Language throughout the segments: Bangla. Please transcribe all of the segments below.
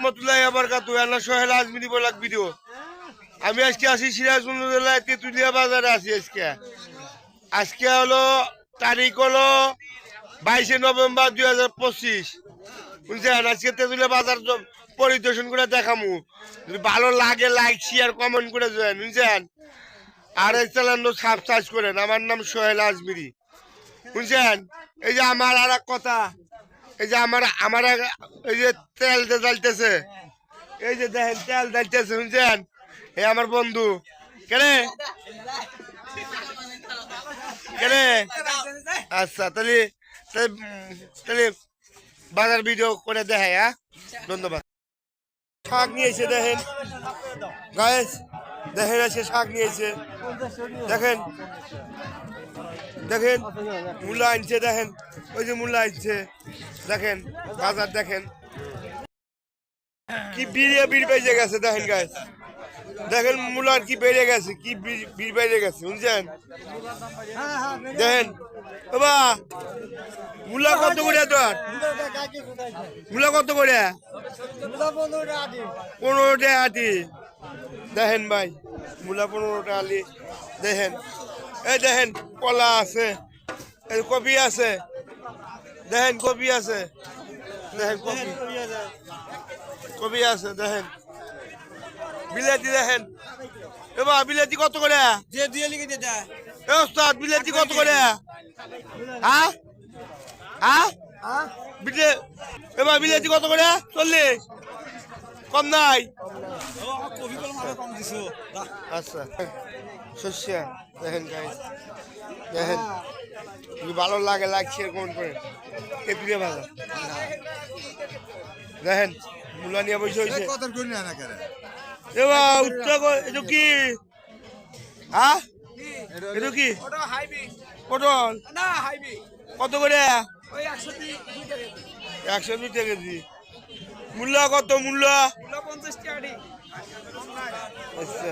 রহমতুল্লাহি ওয়া বারাকাতুহু। আল্লাহ সোহেল আজমিরি ব্লগ ভিডিও। আমি আজকে আছি সিরাজগঞ্জ জেলায় তেতুলিয়া বাজারে আছি। আজকে হলো তারিখ হলো 22 নভেম্বর 2025। বুঝছেন? আজকে তেতুলিয়া বাজার পরিদর্শন করে দেখামু। যদি ভালো লাগে লাইক শেয়ার কমেন্ট করে দেন। বুঝছেন? আর এই চ্যানেল সাবস্ক্রাইব করেন। আমার নাম সোহেল আজমিরি। বুঝছেন? এই যে আমার আর এক কথা, এই যে আমার এই যে তেল জ্বালতেছে, এই যে দেখেন তেল জ্বালতেছে। শুনছেন? এই আমার বন্ধু কেনে কেনে আচ্ছা, তাহলে তাহলে বাজার ভিডিও করে দেখায়। হ্যাঁ, ধন্যবাদ। শাক নিয়েছে দেখেন গাইস, দেখেন আছে শাক নিয়েছে। দেখেন দেখেন মূলা আনছে, দেখেন ওই যে মূলা আনছে। দেখেন বাজার দেখেন কি বীর বেজে গেছে। দেখেন গাইস, দেখেন মূলার কি বেড়ে গেছে, কি বীর বেড়ে গেছে। বুঝছেন? দেখেন বাবা মূলা কত করে তোর? মূলা কত করে? 15 টাকা আটি। দেখেন ভাই মূলা 15 টাকা আলি। দেখেন এই দেখেন কলা আছে, এই কপি আছে। দেখেন কপি আছে, দেখেন কপি আছে। দেখেন বিলাতি, দেখেন এবার বিলাতি কত করে? ওস্তাদ বিলাতি কত করে? হ্যাঁ হ্যাঁ এবার বিলাতি কত করে? 40, কম নাই? আচ্ছা শস্য দেখেন গাইস, দেখেন যদি ভালো লাগে লাইক শেয়ার কমেন্ট করেন। তেতুলিয়া বাজার দেখেন মূলা নিয়ে বসে হয়েছে। এবার এটা কি? হ্যাঁ এটা কি পটল? কত করে? 102 টাকা কেজি। মূল্য কত? মূল্য 50 টাকা। আচ্ছা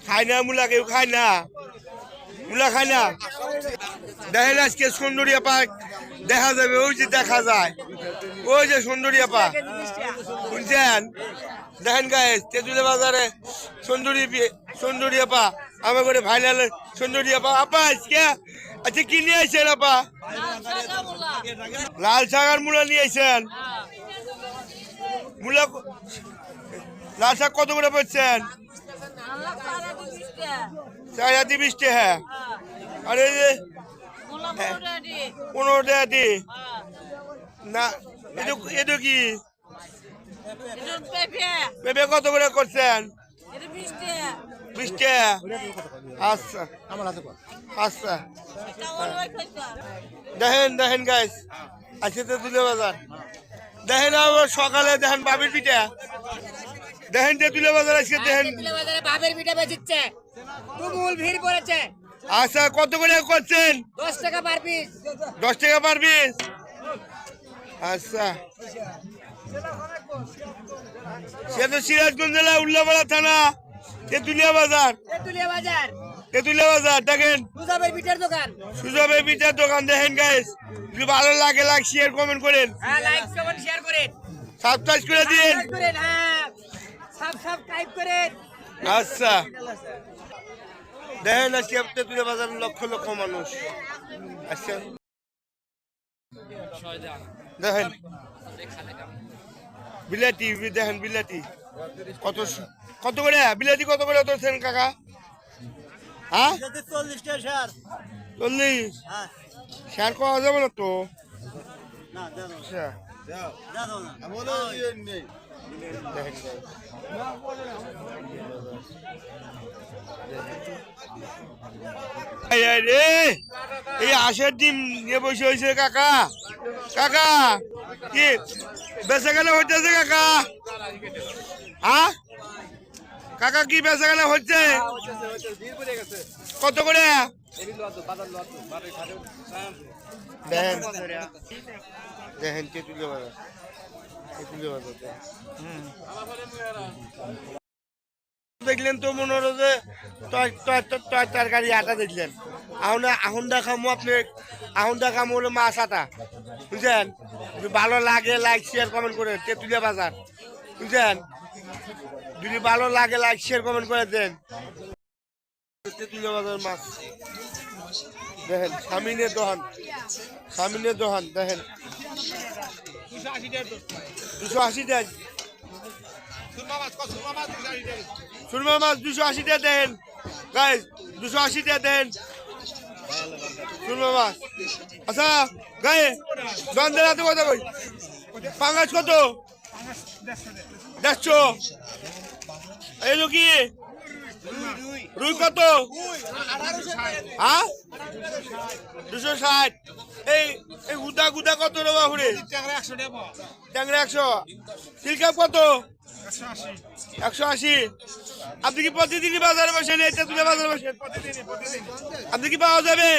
খায় না মূলা? কেউ খায় না মূলা, খায় না। দেখেন আজকে সুন্দরিয়া পার্ক দেখা যাবে, ওই যে দেখা যায় ওই যে সুন্দরিয়া পার্ক। বুঝছেন? দেখেন গাইস তেতুলিয়া বাজারে সুন্দরিয়া পা আমার করে ভাইরাল সুন্দরিয়া পা। আপা আজকে আচ্ছা কি নিয়ে আসছেন? আপা লাল শাক আর মূলা নিয়ে আসছেন। মূলা লাল শাক কত করে পাচ্ছেন? 420 টাকা। আর এই যে 15 টাকা দি না। এটা কি পেঁপে কত করে করছেন? 20 টাকা। আচ্ছা আচ্ছা দেখেন দেখেন গাইস আজকে তেতুলিয়া বাজার। দেখেন আবার সকালে দেখেন বাবির পিঠা। দেখেন তেতুলিয়া বাজার আজকে দেখেন বাবের পিঠা বেচছে, তুমুল ভিড় পড়েছে। আচ্ছা কত করে করছেন? 10 টাকা পার পিস। 10 টাকা পার পিস। আচ্ছা সে তো সিরাজগঞ্জ জেলা উল্লাপাড়া থানা তেতুলিয়া বাজার। তেতুলিয়া বাজার দেখেন সুজাবের পিঠার দোকান। সুজাবের পিঠার দোকান। দেখেন গাইস যদি ভালো লাগে লাইক শেয়ার কমেন্ট করেন। হ্যাঁ লাইক কমেন্ট শেয়ার করেন, সাবস্ক্রাইব করে দিন। হ্যাঁ সাবস্ক্রাইব করেন। আচ্ছা দেখেন আজকে তেতুলিয়া বাজার লক্ষ লক্ষ মানুষ। আচ্ছা দেখেন বিলাতি, দেখেন বিলাতি কত কত করে? বিলাতি কত করে ধরছেন কাকা? হ্যাঁ 40 টাকা। 40 শেয়ার করা যাবে না তো? আচ্ছা এই আশের ডিম নিয়ে বসে হয়েছে কাকা। কাকা কি বেচা কেনা হইতেছে কাকা? হ্যাঁ কাকা কি বেচা কেনা হচ্ছে? কত করে? দেখেন দেখেন তেতুলিয়া বাজার, তেতুলিয়া বাজার দেখলেন তো মনে হলো যে তরকারি আটা দেখলেন। এখন দেখামো আপনি, এখন দেখামো হলো মাছ আটা। বুঝছেন? ভালো লাগে লাইক শেয়ার কমেন্ট করে। তেতুলিয়া বাজার বুঝছেন? যদি ভালো লাগে লাইক শেয়ার কমেন্ট করে দেন। তেঁতুলিয়া বাজার মাছ দেখেন, সামিনের দোকান দেখেন 280 দেন। সুরমা মাছ 280 টাকা দেন গাইস, 280 টাকা দেন সুরমা মাছ। আচ্ছা গায়ে দন্দের হাতে কথা কই, পাঙ্গাস কত? 150। এই কি রুই কত? হ্যাঁ 260। এই গুদা কত রে বাবুরে? ট্যাংরা 100। সিলকাপ কত? 180। আপনি কি প্রতিদিনই বাজারে বসেন? এটা তুলে বাজারে বসেন আপনি কি পাওয়া যাবে?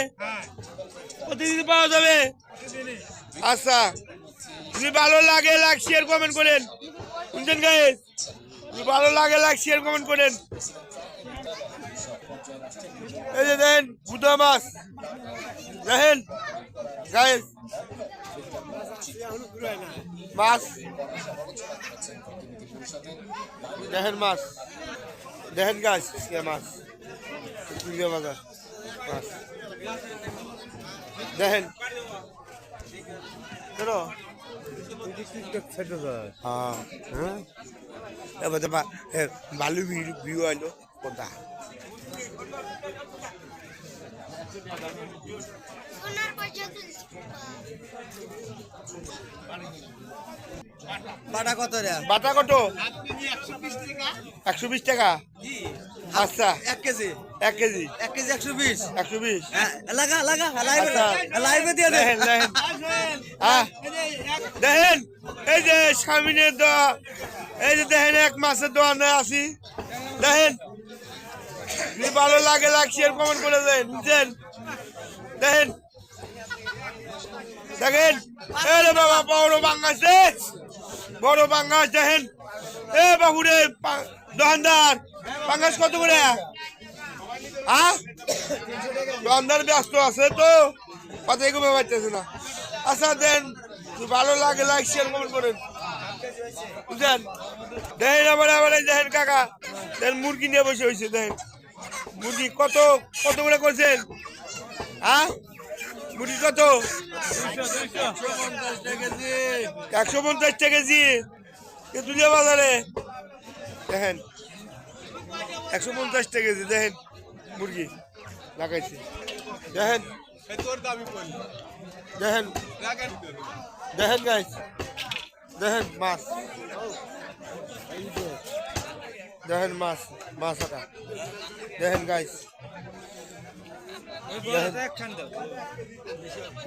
প্রতিদিন পাওয়া যাবে। আচ্ছা, যদি ভালো লাগে লাইক শেয়ার কমেন্ট করেন, শুনছেন গাইস? যদি ভালো লাগে লাইক শেয়ার কমেন্ট করেন। এই যে দেখেন গুদা মাছ দেখেন গাইস, মাছ দেখেন, মাছ দেখেন গাছ, মাছ বাজার মাছ দেখেন। বালু ভিউ আইলো কোথা বাটা কত রে? বাটা কত? 120 টাকা। আচ্ছা 1 কেজি 1 কেজি 120। 120। লাগা লাইভে দিয়ে দে। দেখেন এই যে সামিনের দোয়া, এই যে দেখেন এক মাসের দোয়ানে আছি দেখেন। যদি ভালো লাগে লাইক শেয়ার কমেন্ট করে দেন, বুঝছেন? দেখেন দেখেন এরে বাবা বড় বাঙ্গাস রে, বড় বাঙ্গাস দেখেন। এ বাবুরে দোকানদার বাঙ্গাস কত করে? হ্যাঁ দোকানদার ব্যস্ত আছে তো কথাই কমে পাইতেছে না। আচ্ছা দেন, ভালো লাগে লাইক শেয়ার কমেন্ট করেন, বুঝছেন? দেখেন আবার দেখেন কাকা দেখেন মুরগি নিয়ে বসে হয়েছে। দেখেন মুরগি কত করে করছেন? হ্যাঁ মুরগি কত? 150 টাকা কেজি তেঁতুলিয়া বাজারে। দেখেন 150 টাকা কেজি দেখেন মুরগি লাগাইছে। দেখেন দেখেন দেখেন গাইস, দেখেন মাছ দেখেন মাছ আটা দেখেন গাইস।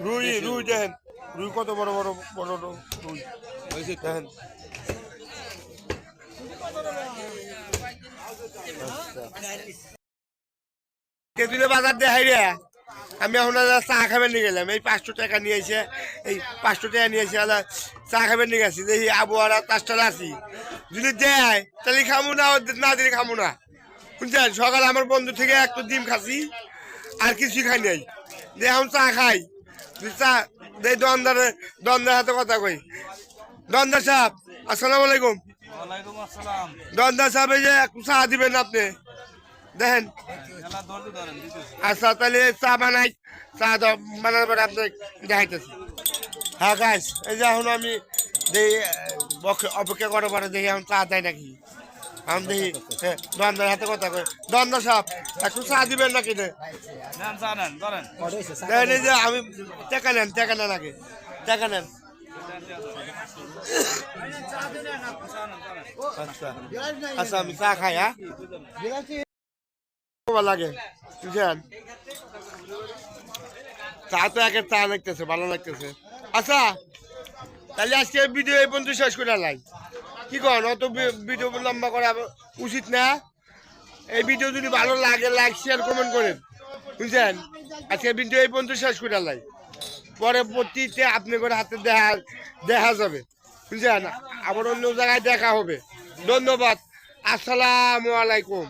রুই দেখেন, রুই কত বড় রুই দেখেন। তেঁতুলিয়া বাজার দেখাই রে। আমি এখন চা খাবেন নিয়ে গেলাম, এই 500 টাকা নিয়ে এসে, এই 500 টাকা নিয়ে এসে চা খাবেন নিয়ে গেছি। দেখি আবহাওয়া তাজটা আছি, যদি দেয় তাহলে খামু, না দিলে খামু না, বুঝছেন? সকালে আমার বন্ধু থেকে একটা ডিম খাচ্ছি, আর কিছু খাই নাই। যে এখন চা খাই, চা দেই দন্দার হাতে কথা কই। দন্দার সাহেব আসসালামু আলাইকুম। দন্দার সাহেব এই যে চা দিবেন আপনি দেখেন। আচ্ছা তাহলে চা বানাই, চা বানানোর পরে আপনি দেখাইতেছি। হ্যাঁ গাইস, এই যে এখন আমি দেখি অপেক্ষা করার পরে দেখি এখন চা দেয় নাকি। আমি দেখি দন্দার হাতে কথা কই। দন্দার সাহেব একটু চা দিবেন নাকি? দেখেন এই যে আমি টাকা নেন আগে, টাকা নেন। আচ্ছা আচ্ছা আমি চা খাই। হ্যাঁ লাগে বুঝছেন, চা তো একের চা লাগতেছে, ভালো লাগতেছে। আচ্ছা তাহলে আজকে ভিডিও এই পর্যন্ত শেষ করে লাই, কি কন? অত ভিডিও লম্বা করা উচিত না। এই ভিডিও যদি ভালো লাগে লাইক শেয়ার কমেন্ট করেন, বুঝছেন? আজকে ভিডিও এই পর্যন্ত শেষ করে লাই, পরবর্তীতে আপনি করে হাতে দেখা যাবে, বুঝছেন? আবার অন্য জায়গায় দেখা হবে। ধন্যবাদ, আসসালামু আলাইকুম।